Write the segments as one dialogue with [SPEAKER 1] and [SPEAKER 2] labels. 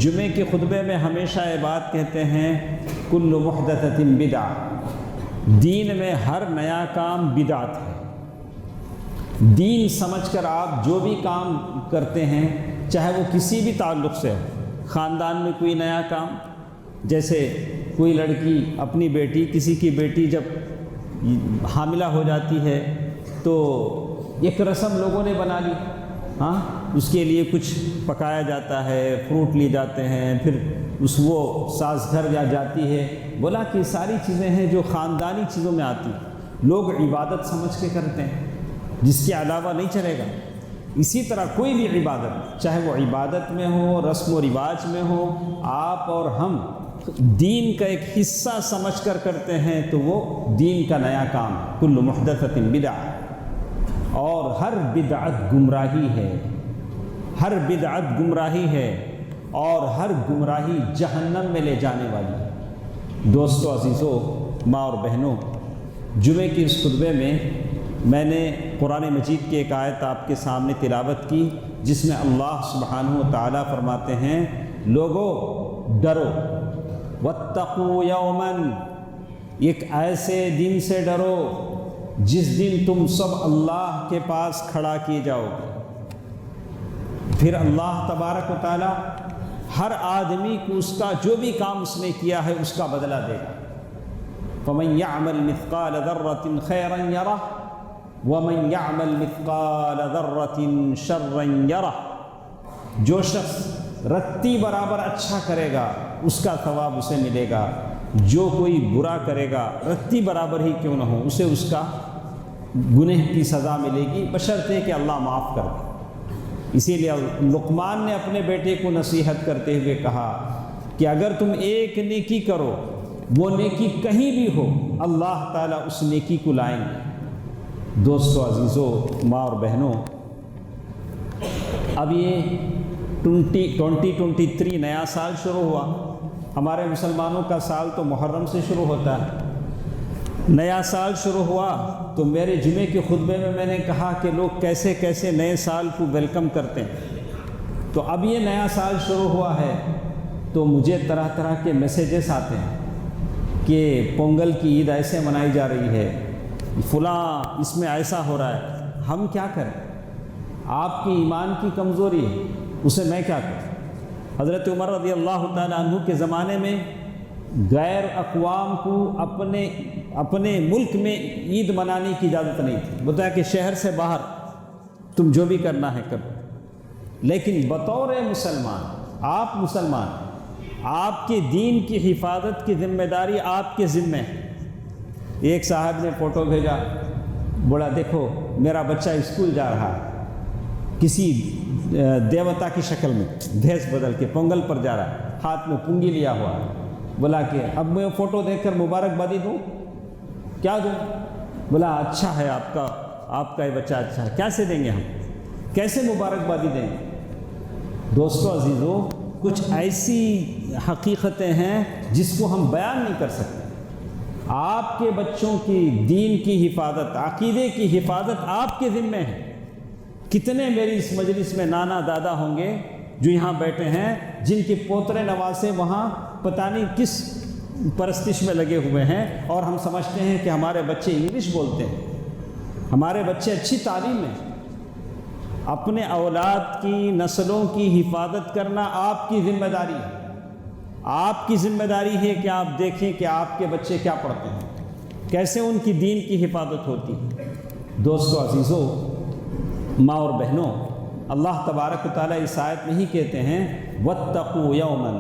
[SPEAKER 1] جمعے کے خطبے میں ہمیشہ یہ بات کہتے ہیں کل محدثۃ بدعہ، دین میں ہر نیا کام بدعت ہے۔ دین سمجھ کر آپ جو بھی کام کرتے ہیں، چاہے وہ کسی بھی تعلق سے ہو، خاندان میں کوئی نیا کام، جیسے کوئی لڑکی اپنی بیٹی، کسی کی بیٹی جب حاملہ ہو جاتی ہے تو ایک رسم لوگوں نے بنا لی، اس کے لیے کچھ پکایا جاتا ہے، فروٹ لیے جاتے ہیں، پھر وہ ساس گھر جاتی ہے۔ بولا کہ ساری چیزیں ہیں جو خاندانی چیزوں میں آتی ہیں، لوگ عبادت سمجھ کے کرتے ہیں، جس کے علاوہ نہیں چلے گا۔ اسی طرح کوئی بھی عبادت، چاہے وہ عبادت میں ہو، رسم و رواج میں ہو، آپ اور ہم دین کا ایک حصہ سمجھ کر کرتے ہیں تو وہ دین کا نیا کام ہے۔ کل محدثۃ بدعہ، اور ہر بدعت گمراہی ہے، ہر بدعت گمراہی ہے، اور ہر گمراہی جہنم میں لے جانے والی ہے۔ دوستو عزیزو، ماں اور بہنوں، جمعے کے اس خطبے میں نے قرآن مجید کی ایک آیت آپ کے سامنے تلاوت کی، جس میں اللہ سبحانہ و تعالیٰ فرماتے ہیں، لوگو ڈرو، واتقوا یوما، ایک ایسے دن سے ڈرو جس دن تم سب اللہ کے پاس کھڑا کیے جاؤ گے۔ پھر اللہ تبارک و تعالیٰ ہر آدمی کو اس کا جو بھی کام اس نے کیا ہے اس کا بدلہ دے گا۔ فمن یعمل مثقال ذرۃ خیرا یرہ ومن یعمل مثقال ذرۃ شرا یرہ، جو شخص رتی برابر اچھا کرے گا اس کا ثواب اسے ملے گا، جو کوئی برا کرے گا رتی برابر ہی کیوں نہ ہو اسے اس کا گناہ کی سزا ملے گی، بشرطے کہ اللہ معاف کر دے۔ اسی لیے لقمان نے اپنے بیٹے کو نصیحت کرتے ہوئے کہا کہ اگر تم ایک نیکی کرو، وہ نیکی کہیں بھی ہو، اللہ تعالیٰ اس نیکی کو لائیں گے۔ دوستو عزیزو، ماں اور بہنوں، اب یہ 2023 نیا سال شروع ہوا۔ ہمارے مسلمانوں کا سال تو محرم سے شروع ہوتا ہے۔ نیا سال شروع ہوا تو میرے جمعے کے خطبے میں نے کہا کہ لوگ کیسے کیسے نئے سال کو ویلکم کرتے ہیں۔ تو اب یہ نیا سال شروع ہوا ہے تو مجھے طرح طرح کے میسیجز آتے ہیں کہ پونگل کی عید ایسے منائی جا رہی ہے، فلاں اس میں ایسا ہو رہا ہے۔ ہم کیا کریں؟ آپ کی ایمان کی کمزوری ہے، اسے میں کیا کروں؟ حضرت عمر رضی اللہ تعالیٰ عنہ کے زمانے میں غیر اقوام کو اپنے ملک میں عید منانے کی اجازت نہیں تھی، بتایا کہ شہر سے باہر تم جو بھی کرنا ہے کرو، لیکن بطور مسلمان آپ کے دین کی حفاظت کی ذمہ داری آپ کے ذمہ ہے۔ ایک صاحب نے فوٹو بھیجا، بولا دیکھو میرا بچہ اسکول جا رہا ہے، کسی دیوتا کی شکل میں بھیس بدل کے پونگل پر جا رہا ہے، ہاتھ میں پنگی لیا ہوا ہے۔ بولا کہ اب میں فوٹو دیکھ کر مبارکبادی دوں؟ کیا دوں؟ بولا اچھا ہے آپ کا یہ بچہ اچھا ہے، کیسے دیں گے ہم، کیسے مبارکبادی دیں گے؟ دوستو عزیزو، کچھ ایسی حقیقتیں ہیں جس کو ہم بیان نہیں کر سکتے۔ آپ کے بچوں کی دین کی حفاظت، عقیدے کی حفاظت آپ کے ذمہ ہے۔ کتنے میری اس مجلس میں نانا دادا ہوں گے جو یہاں بیٹھے ہیں، جن کے پوترے نواسے وہاں پتہ نہیں کس پرستش میں لگے ہوئے ہیں، اور ہم سمجھتے ہیں کہ ہمارے بچے انگلش بولتے ہیں، ہمارے بچے اچھی تعلیم میں۔ اپنے اولاد کی نسلوں کی حفاظت کرنا آپ کی ذمہ داری ہے۔ آپ کی ذمہ داری ہے کہ آپ دیکھیں کہ آپ کے بچے کیا پڑھتے ہیں، کیسے ان کی دین کی حفاظت ہوتی ہے۔ دوستو عزیزو، ماں اور بہنوں، اللہ تبارک و تعالیٰ اس آیت میں ہی کہتے ہیں واتقوا یوما،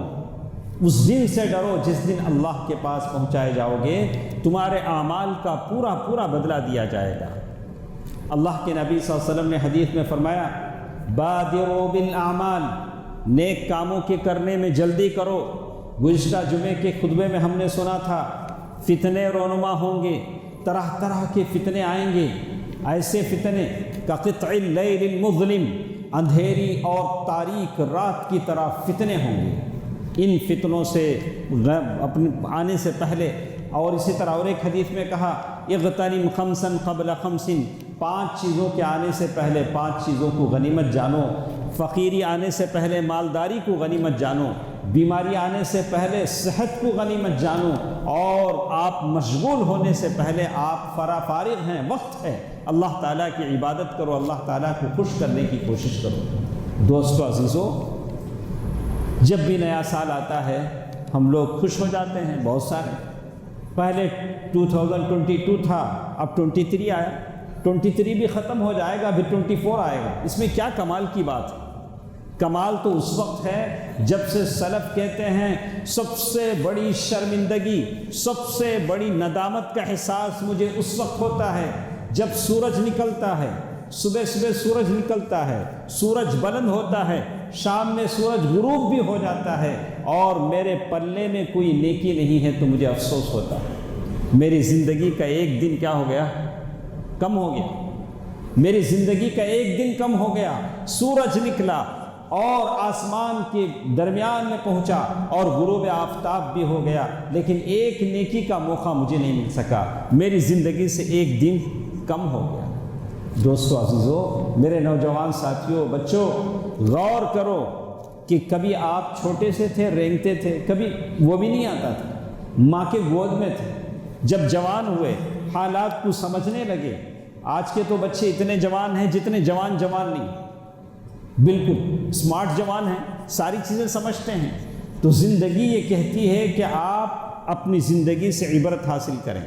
[SPEAKER 1] اس دن سے ڈرو جس دن اللہ کے پاس پہنچائے جاؤ گے، تمہارے اعمال کا پورا پورا بدلہ دیا جائے گا۔ اللہ کے نبی صلی اللہ علیہ وسلم نے حدیث میں فرمایا بادروا بالاعمال، نیک کاموں کے کرنے میں جلدی کرو۔ گزشتہ جمعے کے خطبے میں ہم نے سنا تھا فتنے رونما ہوں گے، طرح طرح کے فتنے آئیں گے، ایسے فتنے کقطع اللیل المظلم، اندھیری اور تاریک رات کی طرح فتنے ہوں گے۔ ان فتنوں سے اپنے آنے سے پہلے، اور اسی طرح اور ایک حدیث میں کہا اغتنم خمسا قبل خمس، 5 چیزوں کے آنے سے پہلے 5 چیزوں کو غنیمت جانو۔ فقیری آنے سے پہلے مالداری کو غنیمت جانو، بیماری آنے سے پہلے صحت کو غنیمت جانو، اور آپ مشغول ہونے سے پہلے آپ فارغ ہیں، وقت ہے، اللہ تعالیٰ کی عبادت کرو، اللہ تعالیٰ کو خوش کرنے کی کوشش کرو۔ دوستو عزیزو، جب بھی نیا سال آتا ہے ہم لوگ خوش ہو جاتے ہیں، بہت سارے۔ پہلے 2022 تھا، اب 23 آیا، 23 بھی ختم ہو جائے گا، پھر 24 آئے گا۔ اس میں کیا کمال کی بات ہے؟ کمال تو اس وقت ہے جب سے سلف کہتے ہیں سب سے بڑی شرمندگی، سب سے بڑی ندامت کا احساس مجھے اس وقت ہوتا ہے جب سورج نکلتا ہے، صبح صبح سورج نکلتا ہے، سورج بلند ہوتا ہے، شام میں سورج غروب بھی ہو جاتا ہے، اور میرے پلے میں کوئی نیکی نہیں ہے تو مجھے افسوس ہوتا ہے۔ میری زندگی کا ایک دن کیا ہو گیا؟ کم ہو گیا۔ میری زندگی کا ایک دن کم ہو گیا۔ سورج نکلا اور آسمان کے درمیان میں پہنچا اور غروب آفتاب بھی ہو گیا، لیکن ایک نیکی کا موقع مجھے نہیں مل سکا، میری زندگی سے ایک دن کم ہو گیا۔ دوستو عزیزو، میرے نوجوان ساتھیوں، بچوں، غور کرو کہ کبھی آپ چھوٹے سے تھے، رینگتے تھے، کبھی وہ بھی نہیں آتا تھا، ماں کے گود میں تھے، جب جوان ہوئے، حالات کو سمجھنے لگے۔ آج کے تو بچے اتنے جوان ہیں جتنے جوان نہیں، بالکل اسمارٹ جوان ہیں، ساری چیزیں سمجھتے ہیں۔ تو زندگی یہ کہتی ہے کہ آپ اپنی زندگی سے عبرت حاصل کریں،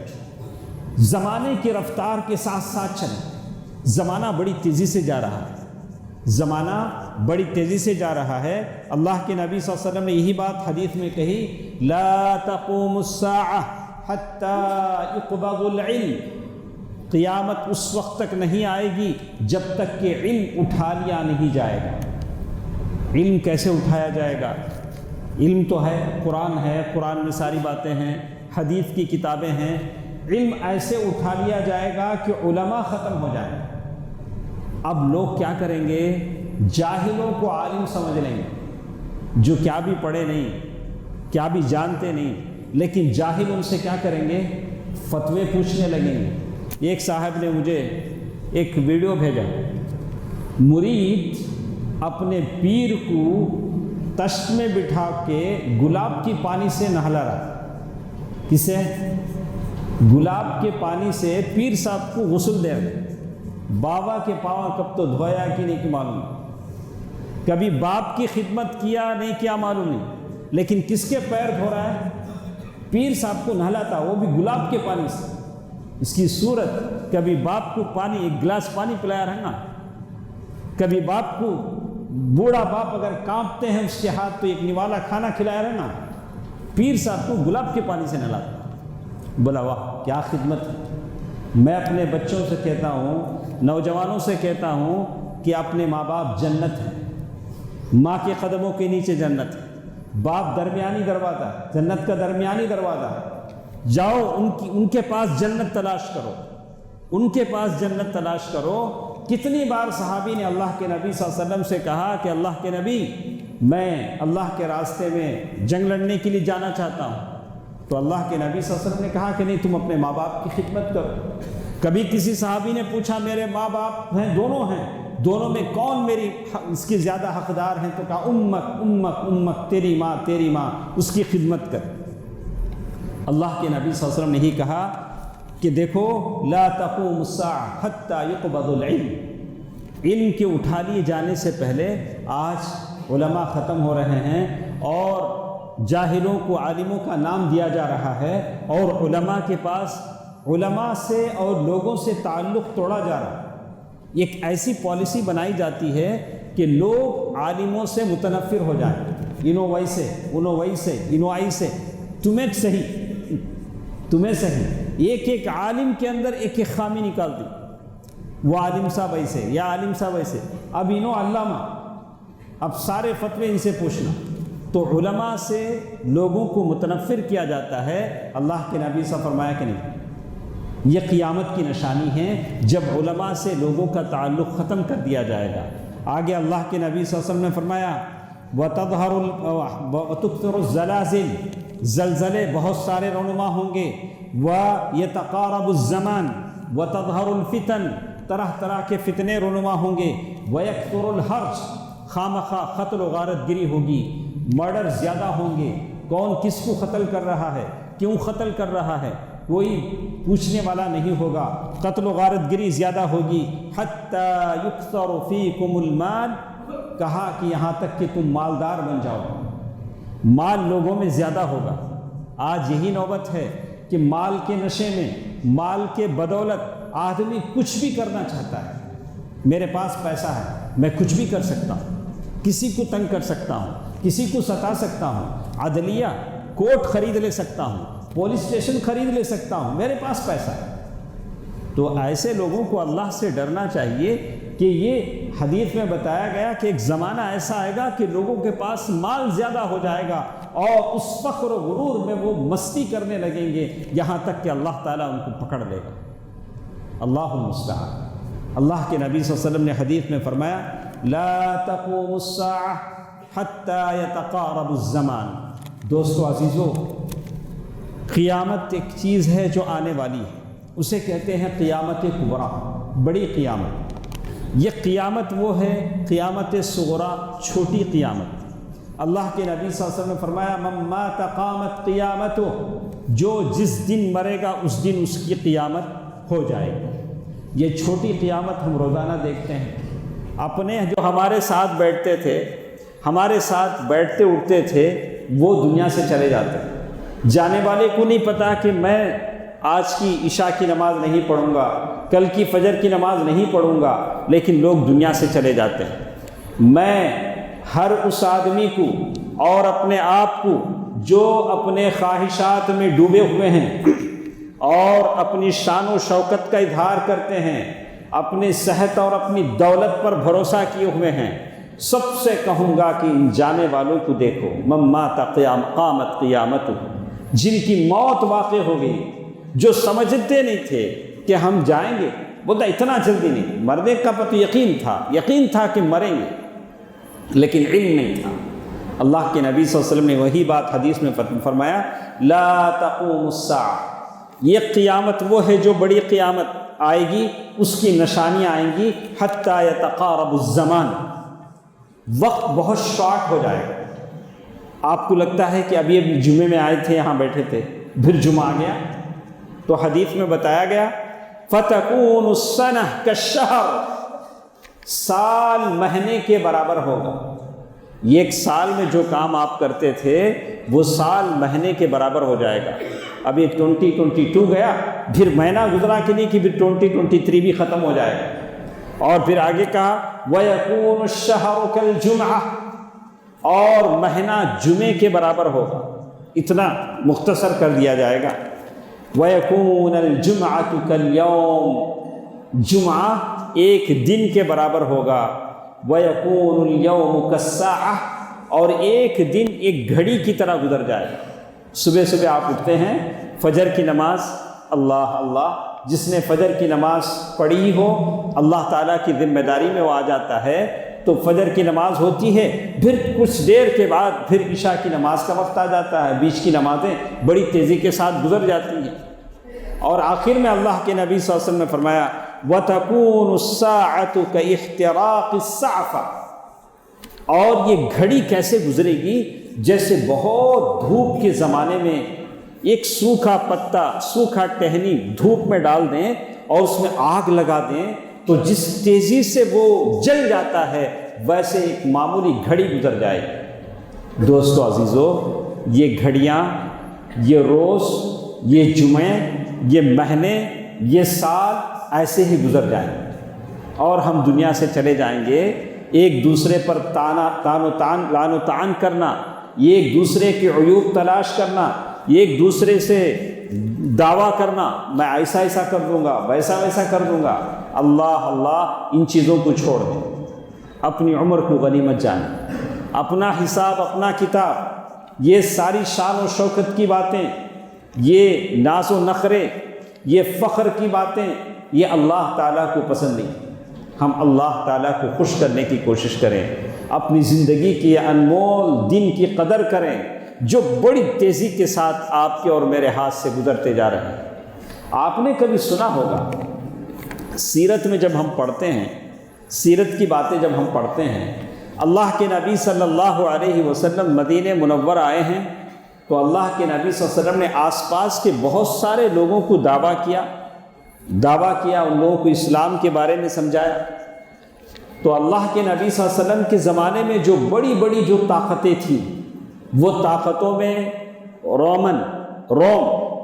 [SPEAKER 1] زمانے کی رفتار کے ساتھ ساتھ چلیں۔ زمانہ بڑی تیزی سے جا رہا ہے، زمانہ بڑی تیزی سے جا رہا ہے۔ اللہ کے نبی صلی اللہ علیہ وسلم نے یہی بات حدیث میں کہی، لا تقوم الساعہ حتی يقبض العلم، قیامت اس وقت تک نہیں آئے گی جب تک کہ علم اٹھا لیا نہیں جائے گا۔ علم کیسے اٹھایا جائے گا؟ علم تو ہے، قرآن ہے، قرآن میں ساری باتیں ہیں، حدیث کی کتابیں ہیں۔ علم ایسے اٹھا لیا جائے گا کہ علماء ختم ہو جائیں۔ اب لوگ کیا کریں گے؟ جاہلوں کو عالم سمجھ لیں گے، جو کیا بھی پڑھے نہیں، کیا بھی جانتے نہیں، لیکن جاہل ان سے کیا کریں گے؟ فتوے پوچھنے لگیں گے۔ ایک صاحب نے مجھے ایک ویڈیو بھیجا، مرید اپنے پیر کو تشت میں بٹھا کے گلاب کی پانی سے نہلا رہا۔ کسے؟ گلاب کے پانی سے پیر صاحب کو غسل دے رہے۔ بابا کے پاؤں کب تو دھویا کہ نہیں کہ معلوم نہیں، کبھی باپ کی خدمت کیا نہیں کیا معلوم نہیں، لیکن کس کے پیر دھو رہا ہے؟ پیر صاحب کو نہلاتا، وہ بھی گلاب کے پانی سے۔ اس کی صورت، کبھی باپ کو پانی، ایک گلاس پانی پلایا رہنا، کبھی باپ کو، بوڑھا باپ اگر کانپتے ہیں اس کے ہاتھ تو ایک نوالا کھانا کھلایا رہنا، پیر صاحب کو گلاب کے پانی سے نہلاتا۔ بولا واہ کیا خدمت ہے۔ میں اپنے بچوں سے کہتا ہوں، نوجوانوں سے کہتا ہوں کہ اپنے ماں باپ جنت ہیں، ماں کے قدموں کے نیچے جنت ہے، باپ درمیانی دروازہ، جنت کا درمیانی دروازہ، جاؤ ان کے پاس جنت تلاش کرو، ان کے پاس جنت تلاش کرو۔ کتنی بار صحابی نے اللہ کے نبی صلی اللہ علیہ وسلم سے کہا کہ اللہ کے نبی، میں اللہ کے راستے میں جنگ لڑنے کے لیے جانا چاہتا ہوں، تو اللہ کے نبی صلی اللہ علیہ وسلم نے کہا کہ نہیں، تم اپنے ماں باپ کی خدمت کرو۔ کبھی کسی صحابی نے پوچھا میرے ماں باپ ہیں، دونوں میں کون میری اس کی زیادہ حقدار ہیں؟ تو کہا امک، تیری ماں، اس کی خدمت کر۔ اللہ کے نبی صلی اللہ علیہ وسلم نے ہی کہا کہ دیکھو، لا تقوم الساعہ حتی يقبض العلم، علم کے اٹھا لیے جانے سے پہلے آج علماء ختم ہو رہے ہیں، اور جاہلوں کو عالموں کا نام دیا جا رہا ہے، اور علماء کے پاس، علماء سے اور لوگوں سے تعلق توڑا جا رہا ہے۔ ایک ایسی پالیسی بنائی جاتی ہے کہ لوگ عالموں سے متنفر ہو جائیں، انہوں ویسے، انہوں ایسے، تمہیں صحیح، ایک عالم کے اندر ایک خامی نکال دی، وہ عالم صاحب ایسے یا عالم صاحب ایسے، اب انہوں علامہ، اب سارے فتوے ان سے پوچھنا۔ تو علماء سے لوگوں کو متنفر کیا جاتا ہے۔ اللہ کے نبی صلی اللہ علیہ وسلم فرمایا کہ نہیں، یہ قیامت کی نشانی ہے جب علماء سے لوگوں کا تعلق ختم کر دیا جائے گا۔ آگے اللہ کے نبی صلی اللہ علیہ وسلم نے فرمایا وَتُكْثِرُ الزَّلَازِلِ، زلزلے بہت سارے رونما ہوں گے، وَيَتَقَارَبُ الزَّمَانِ وَتَظْهَرُ الْفِتَنِ، طرح طرح کے فتنے رونما ہوں گے، وَيَكْثُرُ الْحَرْجِ، خامخواہ قتل و غارت گری ہوگی، مرڈر زیادہ ہوں گے، کون کس کو قتل کر رہا ہے، کیوں قتل کر رہا ہے، کوئی پوچھنے والا نہیں ہوگا، قتل و غارت گری زیادہ ہوگی۔ حتیٰ یکثر فیکم المال، کہا کہ یہاں تک کہ تم مالدار بن جاؤ، مال لوگوں میں زیادہ ہوگا۔ آج یہی نوبت ہے کہ مال کے نشے میں، مال کے بدولت آدمی کچھ بھی کرنا چاہتا ہے۔ میرے پاس پیسہ ہے، میں کچھ بھی کر سکتا ہوں، کسی کو تنگ کر سکتا ہوں، کسی کو ستا سکتا ہوں، عدلیہ کورٹ خرید لے سکتا ہوں، پولیس اسٹیشن خرید لے سکتا ہوں، میرے پاس پیسہ ہے۔ تو ایسے لوگوں کو اللہ سے ڈرنا چاہیے کہ یہ حدیث میں بتایا گیا کہ ایک زمانہ ایسا آئے گا کہ لوگوں کے پاس مال زیادہ ہو جائے گا اور اس فخر و غرور میں وہ مستی کرنے لگیں گے، یہاں تک کہ اللہ تعالیٰ ان کو پکڑ لے گا۔ اللہ المستعان۔ اللہ کے نبی صلی اللہ علیہ وسلم نے حدیث میں فرمایا لا تقوم الساعة حتى يتقارب الزمان۔ دوستو عزیزو، قیامت ایک چیز ہے جو آنے والی ہے، اسے کہتے ہیں قیامت کبریٰ، بڑی قیامت۔ یہ قیامت وہ ہے قیامت صغریٰ، چھوٹی قیامت۔ اللہ کے نبی صلی اللہ علیہ وسلم نے فرمایا من مات قامت قیامتہ، جو جس دن مرے گا اس دن اس کی قیامت ہو جائے گی۔ یہ چھوٹی قیامت ہم روزانہ دیکھتے ہیں۔ اپنے جو ہمارے ساتھ بیٹھتے تھے، ہمارے ساتھ بیٹھتے اٹھتے تھے، وہ دنیا سے چلے جاتے ہیں۔ جانے والے کو نہیں پتا کہ میں آج کی عشاء کی نماز نہیں پڑھوں گا، کل کی فجر کی نماز نہیں پڑھوں گا، لیکن لوگ دنیا سے چلے جاتے ہیں۔ میں ہر اس آدمی کو اور اپنے آپ کو جو اپنے خواہشات میں ڈوبے ہوئے ہیں اور اپنی شان و شوکت کا اظہار کرتے ہیں، اپنی صحت اور اپنی دولت پر بھروسہ کیے ہوئے ہیں، سب سے کہوں گا کہ ان جانے والوں کو دیکھو، من مات قامت قیامتہ، جن کی موت واقع ہو گئی، جو سمجھتے نہیں تھے کہ ہم جائیں گے، بولتا اتنا جلدی نہیں، مرنے کا تو یقین تھا کہ مریں گے، لیکن علم نہیں تھا۔ اللہ کے نبی صلی اللہ علیہ وسلم نے وہی بات حدیث میں فرمایا لا تقوم الساعة، یہ قیامت وہ ہے جو بڑی قیامت آئے گی، اس کی نشانیاں آئیں گی، حتیٰ یتقارب الزمان، وقت بہت شارٹ ہو جائے گا۔ آپ کو لگتا ہے کہ ابھی جمعے میں آئے تھے، یہاں بیٹھے تھے، پھر جمعہ آ گیا، تو حدیث میں بتایا گیا فتکون السنہ کالشہر، سال مہینے کے برابر ہوگا۔ یہ ایک سال میں جو کام آپ کرتے تھے وہ سال مہینے کے برابر ہو جائے گا۔ ابھی 2022 گیا، پھر مہینہ گزرا کہ نہیں کہ پھر 2023 بھی ختم ہو جائے گا۔ اور پھر آگے کہا وَيَكُونُ الشَّهْرُ كَالْجُمْعَةِ، اور مہینہ جمعے کے برابر ہوگا، اتنا مختصر کر دیا جائے گا۔ وَيَكُونَ الْجُمْعَةُ كَالْيَوْمِ، جمعہ ایک دن کے برابر ہوگا۔ وَيَكُونُ الْيَوْمُ كَالسَّاعَةِ، اور ایک دن ایک گھڑی کی طرح گزر جائے گا۔ صبح صبح آپ اٹھتے ہیں، فجر کی نماز، اللہ اللہ، جس نے فجر کی نماز پڑھی ہو اللہ تعالیٰ کی ذمہ داری میں وہ آ جاتا ہے، تو فجر کی نماز ہوتی ہے، پھر کچھ دیر کے بعد پھر عشاء کی نماز کا وقت آ جاتا ہے، بیچ کی نمازیں بڑی تیزی کے ساتھ گزر جاتی ہیں، اور آخر میں اللہ کے نبی صلی اللہ علیہ وسلم نے فرمایا وَتَكُونُ السَّاعَةُ كَإِحْتِرَاقِ الصَّعْفَةِ، اور یہ گھڑی کیسے گزرے گی جیسے بہت دھوپ کے زمانے میں ایک سوکھا پتا، سوکھا ٹہنی دھوپ میں ڈال دیں اور اس میں آگ لگا دیں تو جس تیزی سے وہ جل جاتا ہے ویسے ایک معمولی گھڑی گزر جائے گی۔ دوستو عزیزو، یہ گھڑیاں، یہ روز، یہ جمعے، یہ مہینے، یہ سال ایسے ہی گزر جائیں گے اور ہم دنیا سے چلے جائیں گے۔ ایک دوسرے پر لعن و طعن کرنا، یہ ایک دوسرے کے عیوب تلاش کرنا، یہ ایک دوسرے سے دعویٰ کرنا میں ایسا ایسا کر دوں گا، ویسا ویسا کر دوں گا، اللہ اللہ، ان چیزوں کو چھوڑ دیں، اپنی عمر کو غنیمت جانیں، اپنا حساب، اپنا کتاب، یہ ساری شان و شوکت کی باتیں، یہ ناز و نخرے، یہ فخر کی باتیں، یہ اللہ تعالیٰ کو پسند نہیں۔ ہم اللہ تعالیٰ کو خوش کرنے کی کوشش کریں، اپنی زندگی کی انمول دن کی قدر کریں جو بڑی تیزی کے ساتھ آپ کے اور میرے ہاتھ سے گزرتے جا رہے ہیں۔ آپ نے کبھی سنا ہوگا، سیرت میں جب ہم پڑھتے ہیں، سیرت کی باتیں جب ہم پڑھتے ہیں اللہ کے نبی صلی اللہ علیہ وسلم مدینہ منورہ آئے ہیں تو اللہ کے نبی صلی اللہ علیہ وسلم نے آس پاس کے بہت سارے لوگوں کو دعویٰ کیا، ان لوگوں کو اسلام کے بارے میں سمجھایا۔ تو اللہ کے نبی صلی اللہ علیہ وسلم کے زمانے میں جو بڑی بڑی جو طاقتیں تھیں، وہ طاقتوں میں روم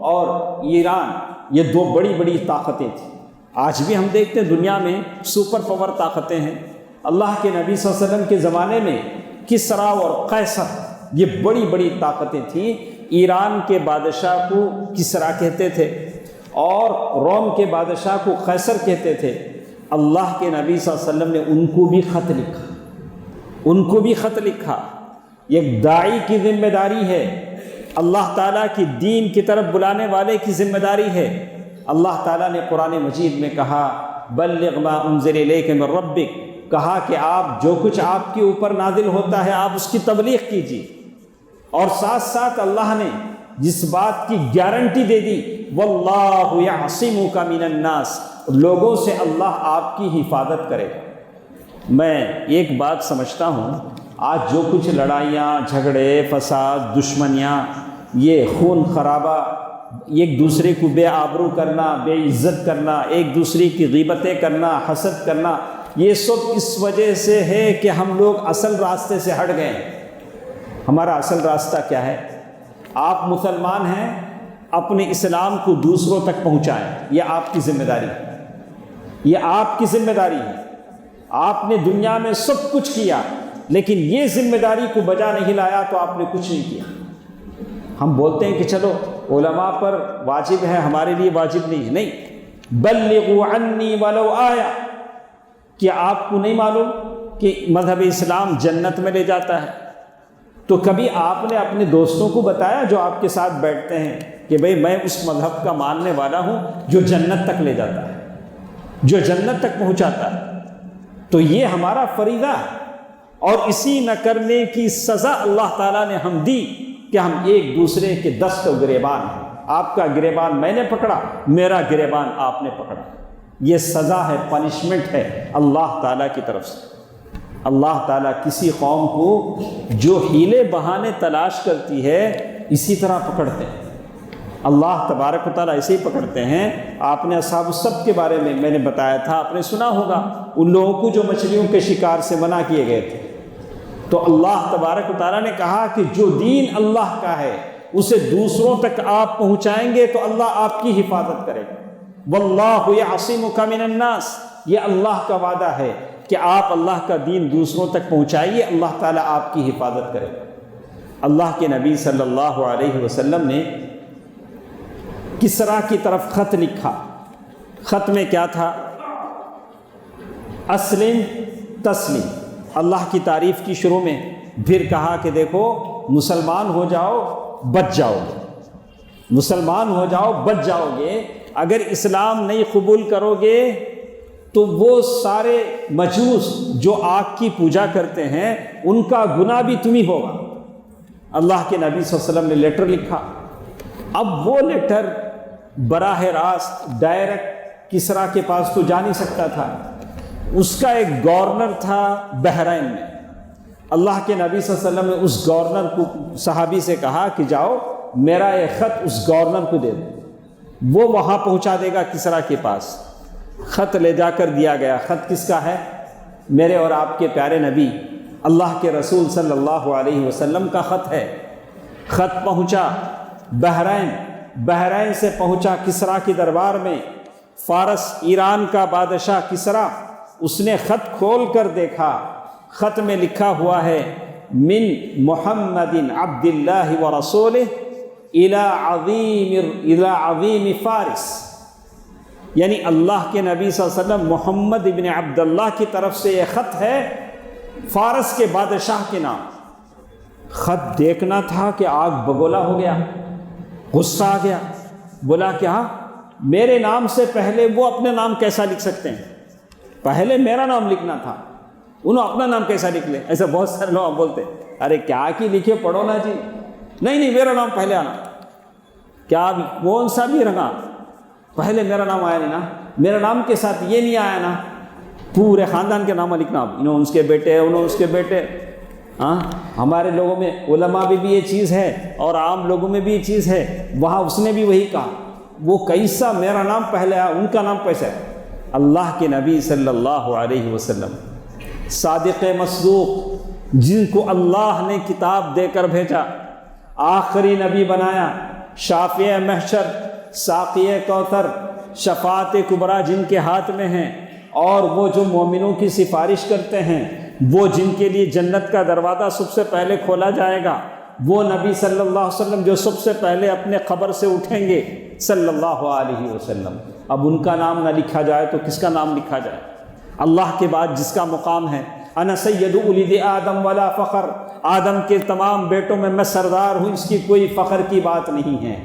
[SPEAKER 1] اور ایران، یہ دو بڑی بڑی طاقتیں تھیں۔ آج بھی ہم دیکھتے ہیں دنیا میں سپر پاور طاقتیں ہیں۔ اللہ کے نبی صلی اللہ علیہ وسلم کے زمانے میں کسریٰ اور قیصر، یہ بڑی بڑی طاقتیں تھیں۔ ایران کے بادشاہ کو کسریٰ کہتے تھے اور روم کے بادشاہ کو قیصر کہتے تھے۔ اللہ کے نبی صلی اللہ علیہ وسلم نے ان کو بھی خط لکھا۔ ایک داعی کی ذمہ داری ہے، اللہ تعالیٰ کی دین کی طرف بلانے والے کی ذمہ داری ہے۔ اللہ تعالیٰ نے قرآن مجید میں کہا بلغ ما انزل الیک من ربک، کہا کہ آپ جو کچھ آپ کے اوپر نازل ہوتا ہے آپ اس کی تبلیغ کیجیے، اور ساتھ ساتھ اللہ نے جس بات کی گارنٹی دے دی واللہ یعصمک من الناس، لوگوں سے اللہ آپ کی حفاظت کرے گا۔ میں ایک بات سمجھتا ہوں، آج جو کچھ لڑائیاں، جھگڑے، فساد، دشمنیاں، یہ خون خرابہ، ایک دوسرے کو بے آبرو کرنا، بے عزت کرنا، ایک دوسرے کی غیبتیں کرنا، حسد کرنا، یہ سب اس وجہ سے ہے کہ ہم لوگ اصل راستے سے ہٹ گئے ہیں۔ ہمارا اصل راستہ کیا ہے؟ آپ مسلمان ہیں، اپنے اسلام کو دوسروں تک پہنچائیں، یہ آپ کی ذمہ داری ہے، یہ آپ کی ذمہ داری ہے۔ آپ نے دنیا میں سب کچھ کیا لیکن یہ ذمہ داری کو بجا نہیں لایا تو آپ نے کچھ نہیں کیا۔ ہم بولتے ہیں کہ چلو علماء پر واجب ہے، ہمارے لیے واجب نہیں ہے۔ نہیں، بلغوا عنی ولو آیا، کیا آپ کو نہیں معلوم کہ مذہب اسلام جنت میں لے جاتا ہے؟ تو کبھی آپ نے اپنے دوستوں کو بتایا جو آپ کے ساتھ بیٹھتے ہیں کہ بھئی میں اس مذہب کا ماننے والا ہوں جو جنت تک لے جاتا ہے، جو جنت تک پہنچاتا ہے؟ تو یہ ہمارا فریضہ ہے، اور اسی نہ کرنے کی سزا اللہ تعالیٰ نے ہم دی کہ ہم ایک دوسرے کے دست و گریبان ہیں۔ آپ کا گریبان میں نے پکڑا، میرا گریبان آپ نے پکڑا، یہ سزا ہے، پنشمنٹ ہے اللہ تعالیٰ کی طرف سے۔ اللہ تعالیٰ کسی قوم کو جو ہیلے بہانے تلاش کرتی ہے اسی طرح پکڑتے ہیں۔ اللہ تبارک و تعالیٰ ایسے ہی پکڑتے ہیں۔ آپ نے اصحاب السبت کے بارے میں نے بتایا تھا، آپ نے سنا ہوگا، ان لوگوں کو جو مچھلیوں کے شکار سے منع کیے گئے تھے، تو اللہ تبارک و تعالیٰ نے کہا کہ جو دین اللہ کا ہے اسے دوسروں تک آپ پہنچائیں گے تو اللہ آپ کی حفاظت کرے گا۔ واللہ یعصمک من الناس، یہ اللہ کا وعدہ ہے کہ آپ اللہ کا دین دوسروں تک پہنچائیے، اللہ تعالیٰ آپ کی حفاظت کرے گا۔ اللہ کے نبی صلی اللہ علیہ وسلم نے کسریٰ کی طرف خط لکھا۔ خط میں کیا تھا؟ اسلم تسلم، اللہ کی تعریف کی شروع میں، پھر کہا کہ دیکھو مسلمان ہو جاؤ بچ جاؤ گے، مسلمان ہو جاؤ بچ جاؤ گے۔ اگر اسلام نہیں قبول کرو گے تو وہ سارے مجوس جو آگ کی پوجا کرتے ہیں ان کا گناہ بھی تمہیں ہوگا۔ اللہ کے نبی صلی اللہ علیہ وسلم نے لیٹر لکھا۔ اب وہ لیٹر براہ راست ڈائریکٹ کسریٰ کے پاس تو جا نہیں سکتا تھا، اس کا ایک گورنر تھا بحرین میں۔ اللہ کے نبی صلی اللہ علیہ وسلم نے اس گورنر کو، صحابی سے کہا کہ جاؤ میرا یہ خط اس گورنر کو دے دو، وہ وہاں پہنچا دے گا کسریٰ کے پاس۔ خط لے جا کر دیا گیا۔ خط کس کا ہے؟ میرے اور آپ کے پیارے نبی اللہ کے رسول صلی اللہ علیہ وسلم کا خط ہے۔ خط پہنچا بحرین سے پہنچا کسریٰ کی دربار میں۔ فارس ایران کا بادشاہ کسریٰ، اس نے خط کھول کر دیکھا، خط میں لکھا ہوا ہے من محمد عبد اللہ ورسولہ الی عظیم فارس، یعنی اللہ کے نبی صلی اللہ علیہ وسلم محمد ابن عبداللہ کی طرف سے یہ خط ہے فارس کے بادشاہ کے نام۔ خط دیکھنا تھا کہ آگ بگولا ہو گیا، غصہ آ گیا، بولا کیا میرے نام سے پہلے وہ اپنے نام کیسا لکھ سکتے ہیں؟ پہلے میرا نام لکھنا تھا، انہوں اپنا نام کیسا لکھ لیں؟ ایسا بہت سارے لوگ بولتے ارے کیا کی لکھے پڑھو نا جی، نہیں میرا نام پہلے آنا، کیا کون سا بھی رنگا پہلے میرا نام آیا نہیں نا، میرا نام کے ساتھ یہ نہیں آیا نا، پورے خاندان کے نام لکھنا، انہوں اس کے بیٹے ہیں، انہوں اس کے بیٹے. ہاں ہمارے لوگوں میں علماء میں بھی یہ چیز ہے اور عام لوگوں میں بھی یہ چیز ہے. وہاں اس نے بھی وہی کہا، وہ کیسا میرا نام پہلے ہے ان کا نام کیسا ہے. اللہ کے نبی صلی اللہ علیہ وسلم صادق مصدوق، جن کو اللہ نے کتاب دے کر بھیجا، آخری نبی بنایا، شافع محشر، ساقی کوثر، شفاعت کبریٰ جن کے ہاتھ میں ہیں، اور وہ جو مومنوں کی سفارش کرتے ہیں، وہ جن کے لیے جنت کا دروازہ سب سے پہلے کھولا جائے گا، وہ نبی صلی اللہ علیہ وسلم جو سب سے پہلے اپنے قبر سے اٹھیں گے صلی اللہ علیہ وسلم. اب ان کا نام نہ لکھا جائے تو کس کا نام لکھا جائے؟ اللہ کے بعد جس کا مقام ہے، انا سید ولد آدم ولا فخر، آدم کے تمام بیٹوں میں سردار ہوں، اس کی کوئی فخر کی بات نہیں ہے.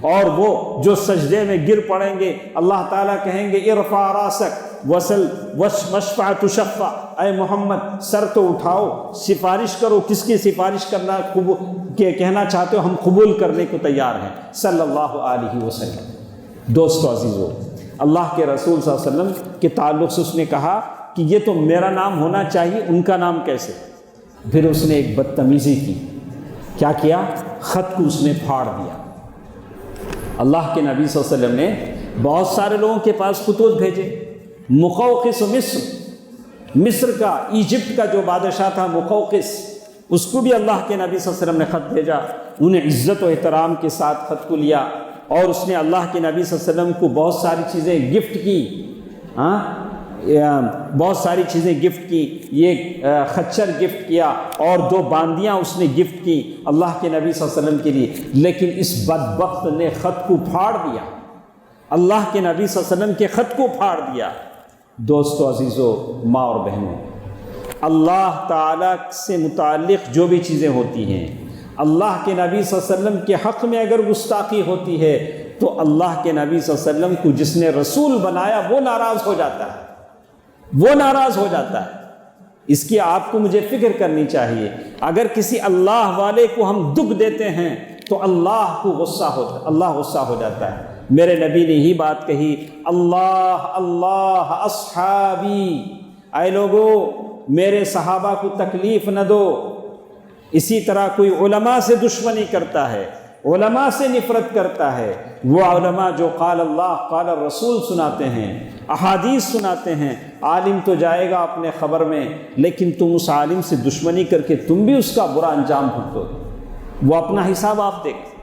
[SPEAKER 1] اور وہ جو سجدے میں گر پڑیں گے، اللہ تعالیٰ کہیں گے ارفع راسک وصل وشفع تشفع، اے محمد سر تو اٹھاؤ، سفارش کرو. کس کی سفارش کرنا کہنا چاہتے ہو؟ ہم قبول کرنے کو تیار ہیں صلی اللہ علیہ وسلم. دوستو عزیزو، اللہ کے رسول صلی اللہ علیہ وسلم کے تعلق سے اس نے کہا کہ یہ تو میرا نام ہونا چاہیے، ان کا نام کیسے؟ پھر اس نے ایک بدتمیزی کی. کیا کیا؟ خط کو اس نے پھاڑ دیا. اللہ کے نبی صلی اللہ علیہ وسلم نے بہت سارے لوگوں کے پاس خطوط بھیجے. مقوقس مصر کا، ایجپٹ کا جو بادشاہ تھا مقوقس، اس کو بھی اللہ کے نبی صلی اللہ علیہ وسلم نے خط بھیجا. انہیں عزت و احترام کے ساتھ خط کو لیا اور اس نے اللہ کے نبی صلی اللہ علیہ وسلم کو بہت ساری چیزیں گفٹ کی. بہت ساری چیزیں گفٹ کی. یہ خچر گفٹ کیا اور 2 باندیاں اس نے گفٹ کی اللہ کے نبی صلی اللہ علیہ وسلم کے لیے. لیکن اس بدبخت نے خط کو پھاڑ دیا، اللہ کے نبی صلی اللہ علیہ وسلم کے خط کو پھاڑ دیا. دوستو عزیزو، ماں اور بہنوں، اللہ تعالیٰ سے متعلق جو بھی چیزیں ہوتی ہیں، اللہ کے نبی صلی اللہ علیہ وسلم کے حق میں اگر گستاخی ہوتی ہے تو اللہ کے نبی صلی اللہ علیہ وسلم کو جس نے رسول بنایا وہ ناراض ہو جاتا ہے، وہ ناراض ہو جاتا ہے. اس کی آپ کو مجھے فکر کرنی چاہیے. اگر کسی اللہ والے کو ہم دکھ دیتے ہیں تو اللہ کو غصہ ہوتا ہے، اللہ غصہ ہو جاتا ہے. میرے نبی نے ہی بات کہی، اللہ اللہ اصحابی، اے لوگو میرے صحابہ کو تکلیف نہ دو. اسی طرح کوئی علماء سے دشمنی کرتا ہے، علماء سے نفرت کرتا ہے، وہ علماء جو قال اللہ قال الرسول سناتے ہیں، احادیث سناتے ہیں، عالم تو جائے گا اپنے خبر میں، لیکن تم اس عالم سے دشمنی کر کے تم بھی اس کا برا انجام بھگتو گے. وہ اپنا حساب آپ دیکھ.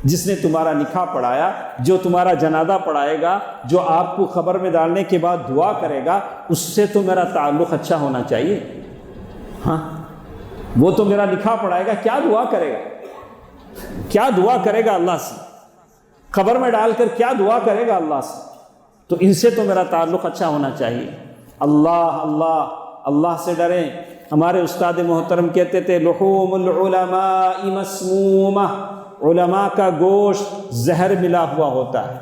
[SPEAKER 1] جس نے تمہارا نکاح پڑھایا، جو تمہارا جنازہ پڑھائے گا، جو آپ کو خبر میں ڈالنے کے بعد دعا کرے گا، اس سے تو میرا تعلق اچھا ہونا چاہیے. ہاں، وہ تو میرا نکاح پڑھائے گا، کیا دعا کرے گا؟ کیا دعا کرے گا اللہ سے؟ خبر میں ڈال کر کیا دعا کرے گا اللہ سے؟ تو ان سے تو میرا تعلق اچھا ہونا چاہیے. اللہ اللہ اللہ سے ڈریں. ہمارے استاد محترم کہتے تھے لحوم العلماء مسمومہ، علماء کا گوشت زہر ملا ہوا ہوتا ہے،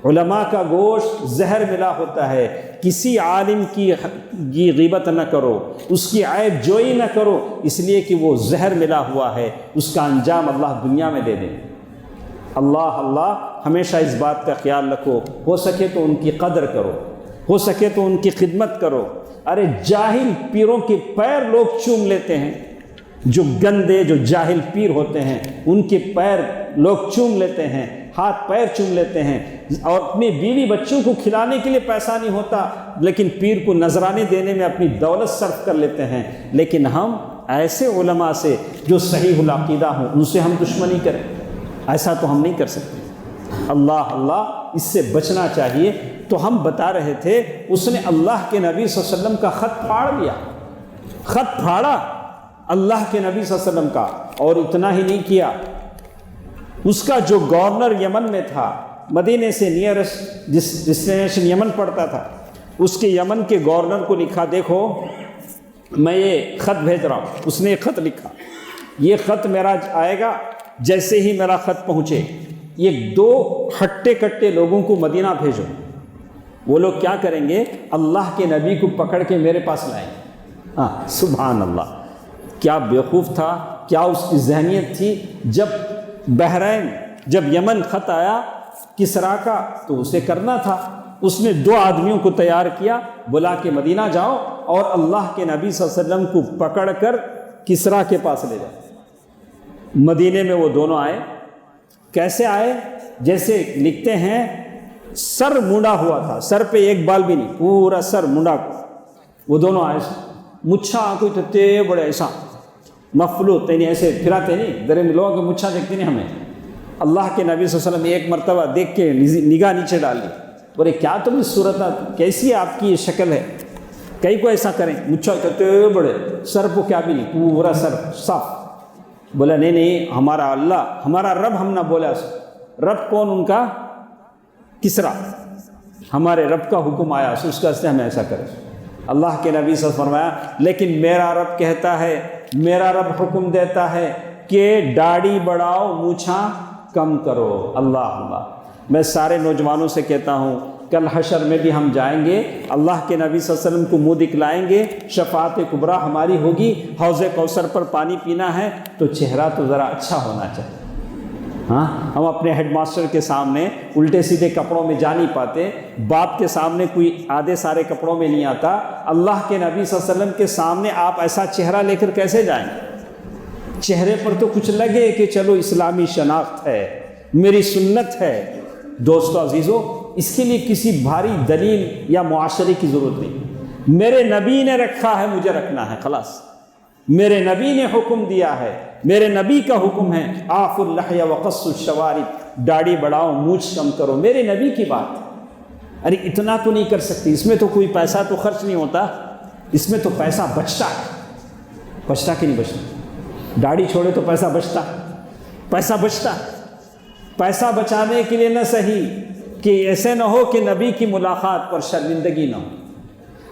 [SPEAKER 1] علماء کا گوشت زہر ملا ہوتا ہے. کسی عالم کی غیبت نہ کرو، اس کی عیب جوئی نہ کرو، اس لیے کہ وہ زہر ملا ہوا ہے، اس کا انجام اللہ دنیا میں دے دے. اللہ اللہ ہمیشہ اس بات کا خیال رکھو، ہو سکے تو ان کی قدر کرو، ہو سکے تو ان کی خدمت کرو. ارے جاہل پیروں کے پیر لوگ چوم لیتے ہیں، جو گندے جو جاہل پیر ہوتے ہیں ان کے پیر لوگ چوم لیتے ہیں، ہاتھ پیر چوم لیتے ہیں، اور اپنی بیوی بچوں کو کھلانے کے لیے پیسہ نہیں ہوتا لیکن پیر کو نذرانے دینے میں اپنی دولت صرف کر لیتے ہیں. لیکن ہم ایسے علماء سے جو صحیح العقیدہ ہوں ان سے ہم دشمنی کریں؟ ایسا تو ہم نہیں کر سکتے. اللہ اللہ اس سے بچنا چاہیے. تو ہم بتا رہے تھے اس نے اللہ کے نبی صلی اللہ علیہ وسلم کا خط پھاڑ دیا، خط پھاڑا اللہ کے نبی صلی اللہ علیہ وسلم کا. اور اتنا ہی نہیں کیا، اس کا جو گورنر یمن میں تھا، مدینے سے نیئرسٹ ڈسٹینیشن یمن پڑتا تھا، اس کے یمن کے گورنر کو لکھا دیکھو میں یہ خط بھیج رہا ہوں. اس نے ایک خط لکھا، یہ خط میرا آئے گا، جیسے ہی میرا خط پہنچے یہ 2 ہٹے کٹے لوگوں کو مدینہ بھیجو. وہ لوگ کیا کریں گے؟ اللہ کے نبی کو پکڑ کے میرے پاس لائیں. ہاں سبحان اللہ، کیا بیوقوف تھا، کیا اس کی ذہنیت تھی. جب بحرین، جب یمن خط آیا کسریٰ کا تو اسے کرنا تھا، اس نے 2 آدمیوں کو تیار کیا، بلا کے مدینہ جاؤ اور اللہ کے نبی صلی اللہ علیہ وسلم کو پکڑ کر کسریٰ کے پاس لے جاؤ۔ مدینے میں وہ دونوں آئے۔ کیسے آئے؟ جیسے لکھتے ہیں سر مونڈا ہوا تھا، سر پہ ایک بال بھی نہیں، پورا سر مونڈا کو وہ دونوں آئے، مچھا کوئی تھے بڑے ایسا مفلوط، یعنی ایسے پھراتے نہیں، درند لوگوں کے مچھا دیکھتے نہیں ہمیں۔ اللہ کے نبی صلی اللہ علیہ وسلم ایک مرتبہ دیکھ کے نگاہ نیچے ڈال لی، بولے کیا تم اس صورت کیسی آپ کی یہ شکل ہے، کئی کو ایسا کریں، مچھا کہتے بڑے، سر کو کیا بھی نہیں، پورا سر صاف۔ بولا نہیں ہمارا اللہ، ہمارا رب، ہم نہ بولا رب کون ان کا؟ کسریٰ، ہمارے رب کا حکم آیا اس کا سے ہم ایسا کریں۔ اللہ کے نبی صلی اللہ علیہ وسلم فرمایا لیکن میرا رب کہتا ہے، میرا رب حکم دیتا ہے کہ داڑھی بڑھاؤ، مونچھاں کم کرو۔ اللہ میں سارے نوجوانوں سے کہتا ہوں کل حشر میں بھی ہم جائیں گے، اللہ کے نبی صلی اللہ علیہ وسلم کو منہ دکھلائیں گے، شفاعت کبریٰ ہماری ہوگی، حوض کوثر پر پانی پینا ہے تو چہرہ تو ذرا اچھا ہونا چاہیے۔ ہاں ہم اپنے ہیڈ ماسٹر کے سامنے الٹے سیدھے کپڑوں میں جا نہیں پاتے، باپ کے سامنے کوئی آدھے سارے کپڑوں میں نہیں آتا، اللہ کے نبی صلی اللہ علیہ وسلم کے سامنے آپ ایسا چہرہ لے کر کیسے جائیں؟ چہرے پر تو کچھ لگے کہ چلو اسلامی شناخت ہے، میری سنت ہے۔ دوستو عزیزو، اس کے لیے کسی بھاری دلیل یا معاشرے کی ضرورت نہیں، میرے نبی نے رکھا ہے، مجھے رکھنا ہے، خلاص۔ میرے نبی نے حکم دیا ہے، میرے نبی کا حکم ہے آف اللحیہ وقص الشوارب، داڑھی بڑھاؤ، مونچھ کم کرو، میرے نبی کی بات۔ ارے اتنا تو نہیں کر سکتی، اس میں تو کوئی پیسہ تو خرچ نہیں ہوتا، اس میں تو پیسہ بچتا ہے، بچتا کہ نہیں بچتا؟ داڑھی چھوڑے تو پیسہ بچتا، پیسہ بچتا۔ پیسہ بچانے کے لیے نہ صحیح کہ ایسے نہ ہو کہ نبی کی ملاقات پر شرمندگی نہ ہو۔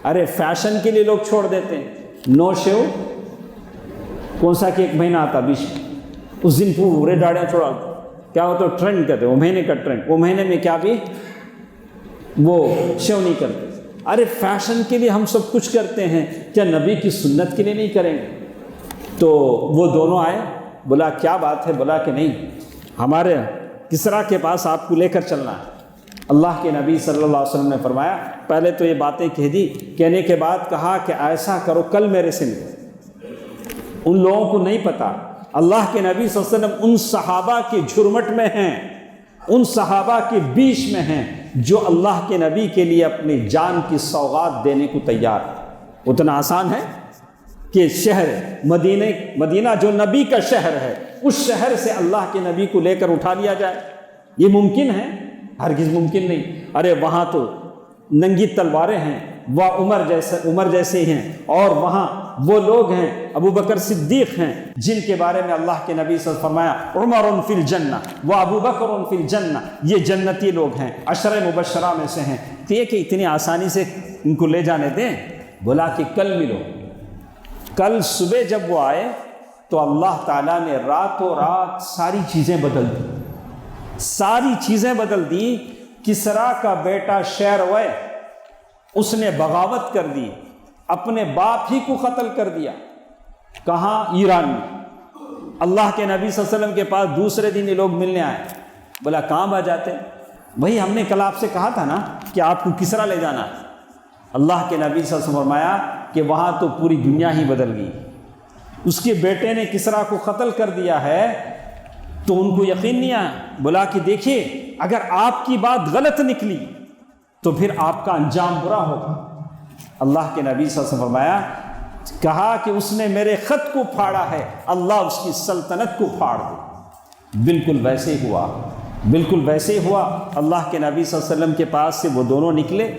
[SPEAKER 1] ارے فیشن کے لیے لوگ چھوڑ دیتے ہیں، نو شیو کون سا کہ 1 مہینہ آتا بیچ میں، اس دن پورے داڑیاں چھوڑا، کیا ہوتا ہے ٹرینڈ کہتے ہیں، وہ مہینے کا ٹرینڈ، وہ مہینے میں کیا بھی وہ شیو نہیں کرتے۔ ارے فیشن کے لیے ہم سب کچھ کرتے ہیں، کیا نبی کی سنت کے لیے نہیں کریں گے؟ تو وہ دونوں آئے، بولا کیا بات ہے؟ بولا کہ نہیں، ہمارے کسریٰ کے پاس آپ کو لے کر چلنا ہے۔ اللہ کے نبی صلی اللہ علیہ وسلم نے فرمایا، پہلے تو یہ باتیں کہہ دی، کہنے کے بعد کہا کہ ایسا کرو کل میرے سے ملو۔ ان لوگوں کو نہیں پتا اللہ کے نبی صلی اللہ علیہ وسلم ان صحابہ کے جھرمٹ میں ہیں، ان صحابہ کے بیچ میں ہیں جو اللہ کے نبی کے لیے اپنی جان کی سوغات دینے کو تیار ہے۔ اتنا آسان ہے کہ شہر مدینہ جو نبی کا شہر ہے، اس شہر سے اللہ کے نبی کو لے کر اٹھا لیا جائے؟ یہ ممکن ہے؟ ہرگز ممکن نہیں۔ ارے وہاں تو ننگی تلواریں ہیں، وہ عمر جیسے ہیں، اور وہاں وہ لوگ ہیں ابو بکر صدیق ہیں جن کے بارے میں اللہ کے نبی صلی اللہ علیہ وسلم فرمایا عمر فی الجنہ و ابو بکر فی الجنہ، یہ جنتی لوگ ہیں، 10 مبشرہ میں سے ہیں۔ تو یہ کہ اتنی آسانی سے ان کو لے جانے دیں؟ بولا کہ کل ملو۔ کل صبح جب وہ آئے تو اللہ تعالیٰ نے راتوں رات ساری چیزیں بدل دی، ساری چیزیں بدل دی۔ کسریٰ کا بیٹا شیروے، اس نے بغاوت کر دی، اپنے باپ ہی کو قتل کر دیا۔ کہاں؟ ایران میں۔ اللہ کے نبی صلی اللہ علیہ وسلم کے پاس دوسرے دن یہ لوگ ملنے آئے، بولا کہاں بھا جاتے؟ وہی ہم نے کل آپ سے کہا تھا نا کہ آپ کو کسریٰ لے جانا ہے۔ اللہ کے نبی صلی اللہ علیہ وسلم فرمایا کہ وہاں تو پوری دنیا ہی بدل گئی، اس کے بیٹے نے کسریٰ کو قتل کر دیا ہے۔ تو ان کو یقین نہیں آیا، بولا کہ دیکھیے اگر آپ کی بات غلط نکلی تو پھر آپ کا انجام برا ہوگا۔ اللہ کے نبی صلی اللہ علیہ وسلم فرمایا، کہا کہ اس نے میرے خط کو پھاڑا ہے، اللہ اس کی سلطنت کو پھاڑ دے۔ بالکل ویسے ہی ہوا، بالکل ویسے ہی ہوا۔ اللہ کے نبی صلی اللہ علیہ وسلم کے پاس سے وہ دونوں نکلے،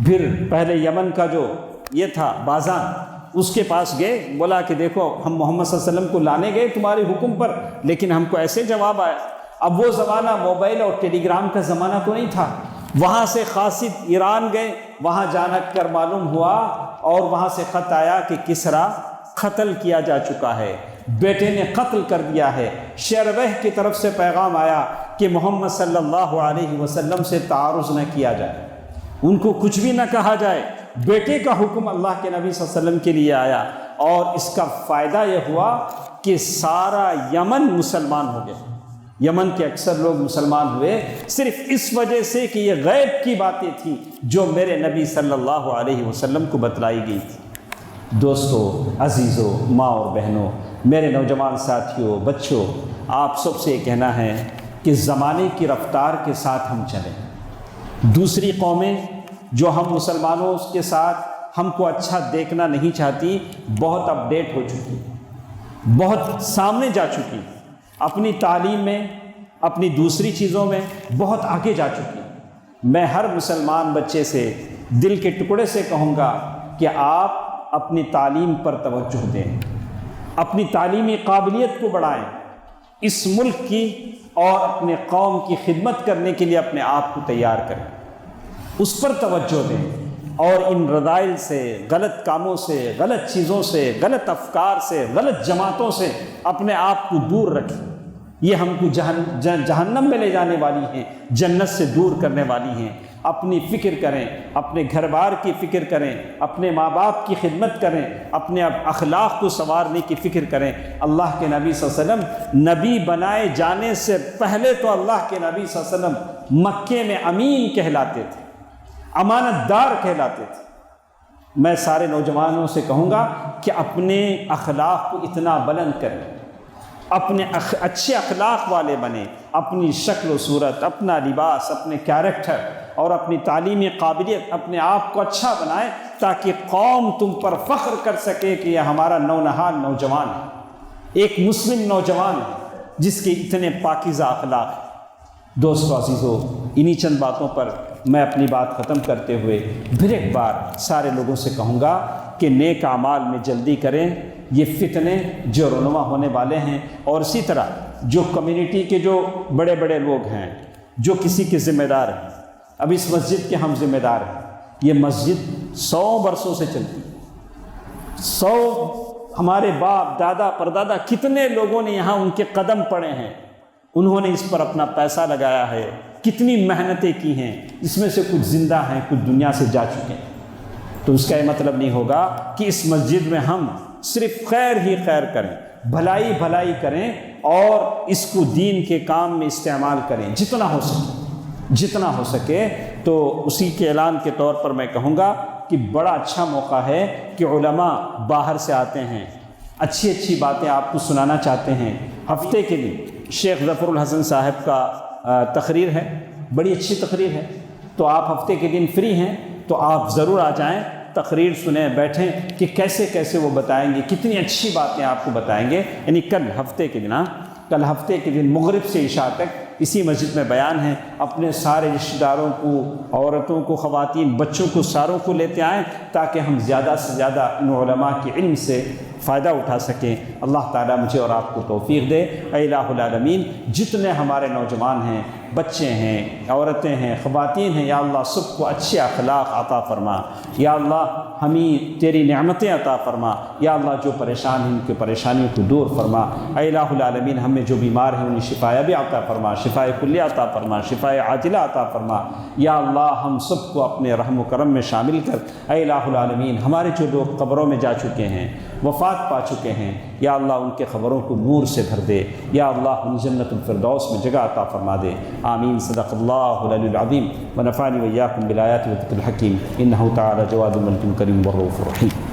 [SPEAKER 1] پھر پہلے یمن کا جو یہ تھا بازان، اس کے پاس گئے، بولا کہ دیکھو ہم محمد صلی اللہ علیہ وسلم کو لانے گئے تمہارے حکم پر، لیکن ہم کو ایسے جواب آیا۔ اب وہ زمانہ موبائل اور ٹیلی گرام کا زمانہ تو نہیں تھا۔ وہاں سے قاصد ایران گئے، وہاں جانا کر معلوم ہوا اور وہاں سے خط آیا کہ کسریٰ قتل کیا جا چکا ہے، بیٹے نے قتل کر دیا ہے۔ شیروہ کی طرف سے پیغام آیا کہ محمد صلی اللہ علیہ وسلم سے تعارض نہ کیا جائے، ان کو کچھ بھی نہ کہا جائے۔ بیٹے کا حکم اللہ کے نبی صلی اللہ علیہ وسلم کے لیے آیا، اور اس کا فائدہ یہ ہوا کہ سارا یمن مسلمان ہو گیا، یمن کے اکثر لوگ مسلمان ہوئے صرف اس وجہ سے کہ یہ غیب کی باتیں تھیں جو میرے نبی صلی اللہ علیہ وسلم کو بتلائی گئی تھی۔ دوستو، عزیزو، ماں اور بہنوں، میرے نوجوان ساتھیوں، بچوں، آپ سب سے یہ کہنا ہے کہ زمانے کی رفتار کے ساتھ ہم چلیں۔ دوسری قومیں جو ہم مسلمانوں کے ساتھ ہم کو اچھا دیکھنا نہیں چاہتی، بہت اپ ڈیٹ ہو چکی، بہت سامنے جا چکی، اپنی تعلیم میں، اپنی دوسری چیزوں میں بہت آگے جا چکی۔ میں ہر مسلمان بچے سے دل کے ٹکڑے سے کہوں گا کہ آپ اپنی تعلیم پر توجہ دیں، اپنی تعلیمی قابلیت کو بڑھائیں، اس ملک کی اور اپنے قوم کی خدمت کرنے کے لیے اپنے آپ کو تیار کریں، اس پر توجہ دیں، اور ان رذائل سے، غلط کاموں سے، غلط چیزوں سے، غلط افکار سے، غلط جماعتوں سے اپنے آپ کو دور رکھیں۔ یہ ہم کو جہنم میں لے جانے والی ہیں، جنت سے دور کرنے والی ہیں۔ اپنی فکر کریں، اپنے گھر بار کی فکر کریں، اپنے ماں باپ کی خدمت کریں، اپنے اخلاق کو سنوارنے کی فکر کریں۔ اللہ کے نبی صلی اللہ علیہ وسلم نبی بنائے جانے سے پہلے تو اللہ کے نبی صلی اللہ علیہ وسلم مکے میں امین کہلاتے تھے، امانت دار کہلاتے تھے۔ میں سارے نوجوانوں سے کہوں گا کہ اپنے اخلاق کو اتنا بلند کریں، اپنے اچھے اخلاق والے بنیں، اپنی شکل و صورت، اپنا لباس، اپنے کیریکٹر اور اپنی تعلیمی قابلیت، اپنے آپ کو اچھا بنائیں تاکہ قوم تم پر فخر کر سکے کہ یہ ہمارا نونہال نوجوان ہے، ایک مسلم نوجوان ہے جس کے اتنے پاکیزہ اخلاق ہیں۔ دوستو عزیزو، انہی چند باتوں پر میں اپنی بات ختم کرتے ہوئے پھر ایک بار سارے لوگوں سے کہوں گا کہ نیک اعمال میں جلدی کریں۔ یہ فتنے جو رونما ہونے والے ہیں، اور اسی طرح جو کمیونٹی کے جو بڑے بڑے لوگ ہیں، جو کسی کے ذمہ دار ہیں، اب اس مسجد کے ہم ذمہ دار ہیں۔ یہ مسجد 100 برسوں سے چلتی، 100 ہمارے باپ دادا پردادا کتنے لوگوں نے یہاں ان کے قدم پڑے ہیں، انہوں نے اس پر اپنا پیسہ لگایا ہے، کتنی محنتیں کی ہیں، اس میں سے کچھ زندہ ہیں، کچھ دنیا سے جا چکے ہیں۔ تو اس کا یہ مطلب نہیں ہوگا کہ اس مسجد میں ہم صرف خیر ہی خیر کریں، بھلائی بھلائی کریں اور اس کو دین کے کام میں استعمال کریں جتنا ہو سکے۔ تو اسی کے اعلان کے طور پر میں کہوں گا کہ بڑا اچھا موقع ہے کہ علماء باہر سے آتے ہیں، اچھی اچھی باتیں آپ کو سنانا چاہتے ہیں۔ ہفتے کے دن شیخ ظفر الحسن صاحب کا تقریر ہے، بڑی اچھی تقریر ہے، تو آپ ہفتے کے دن فری ہیں تو آپ ضرور آ جائیں، تقریر سنیں، بیٹھیں کہ کیسے کیسے وہ بتائیں گے، کتنی اچھی باتیں آپ کو بتائیں گے۔ یعنی کل ہفتے کے دن مغرب سے عشاء تک اسی مسجد میں بیان ہے۔ اپنے سارے رشتہ داروں کو، عورتوں کو، خواتین، بچوں کو، ساروں کو لیتے آئیں تاکہ ہم زیادہ سے زیادہ ان علماء کے علم سے فائدہ اٹھا سکیں۔ اللہ تعالیٰ مجھے اور آپ کو توفیق دے۔ اے الہ العالمین، جتنے ہمارے نوجوان ہیں، بچے ہیں، عورتیں ہیں، خواتین ہیں، یا اللہ سب کو اچھے اخلاق عطا فرما۔ یا اللہ ہمیں تیری نعمتیں عطا فرما۔ یا اللہ جو پریشان ہیں ان کی پریشانیوں کو دور فرما۔ اے الہ العالمین، ہمیں جو بیمار ہیں انہیں شفا بھی عطا فرما، شفا کلیہ عطا فرما، شفا عاجلہ عطا فرما۔ یا اللہ ہم سب کو اپنے رحم و کرم میں شامل کر۔ اے الہ العالمین، ہمارے جو لوگ قبروں میں جا چکے ہیں، وفات پا چکے ہیں، یا اللہ ان کے قبروں کو نور سے بھر دے۔ یا اللہ ان جنت الفردوس میں جگہ عطا فرما دے۔ آمین۔ صدق اللہ العلی العظیم ونفعنی وإياكم بالآیات والذکر الحکیم۔ انہ تعالی جواد ملک کریم والرؤوف الرحیم۔